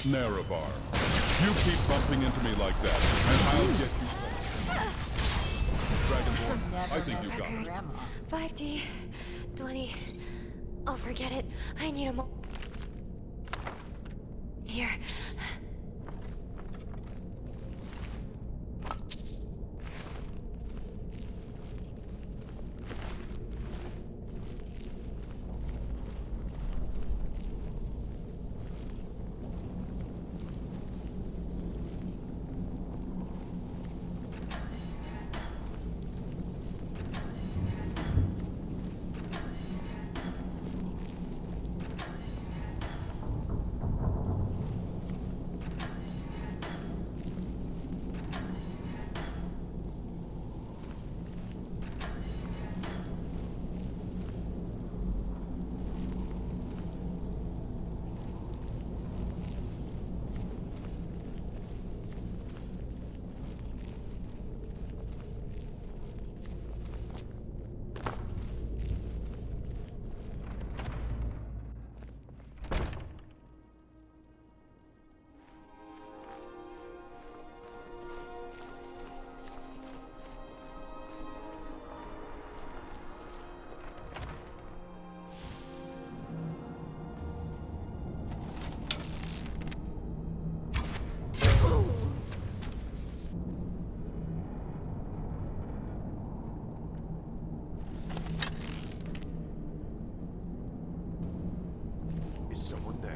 Nerevar, you keep bumping into me like that, and I'll get you. Dragonborn, I think you got it. 5D, 20. Oh, forget it. I need a mo. Here. Someone there.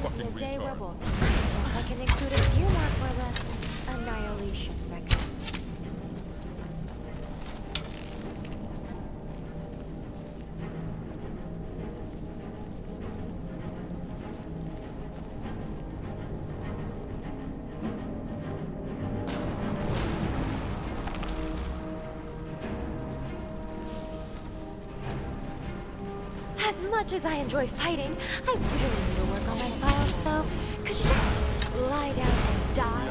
Fucking Day retard. rebel. I can include a few more for the annihilation record. As much as I enjoy fighting, I really need to work on my files, so could you just lie down and die?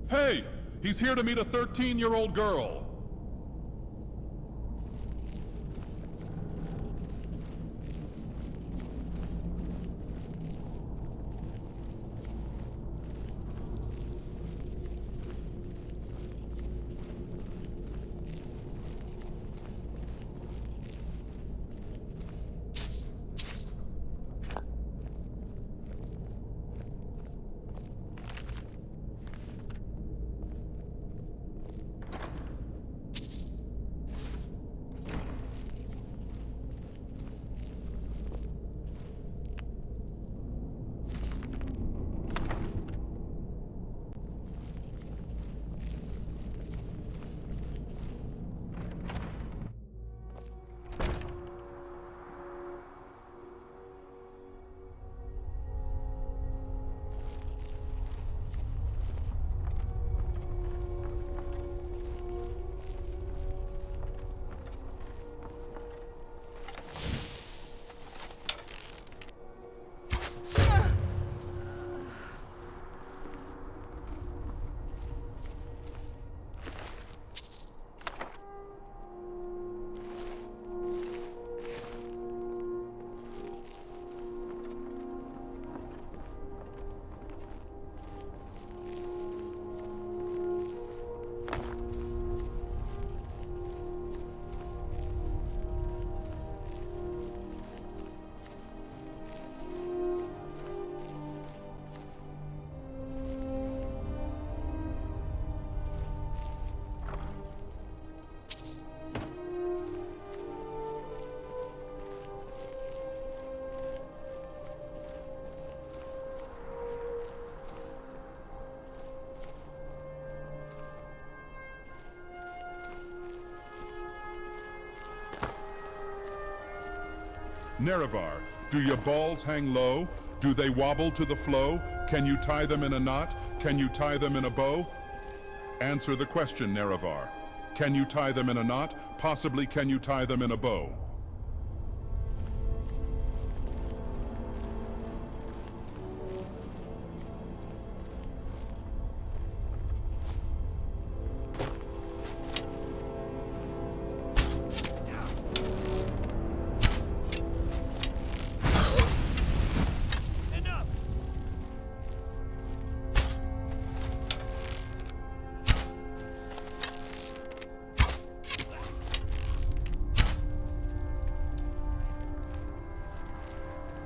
Hey! He's here to meet a 13-year-old girl! Nerevar, do your balls hang low? Do they wobble to the flow? Can you tie them in a knot? Can you tie them in a bow? Answer the question, Nerevar. Can you tie them in a knot? Possibly can you tie them in a bow?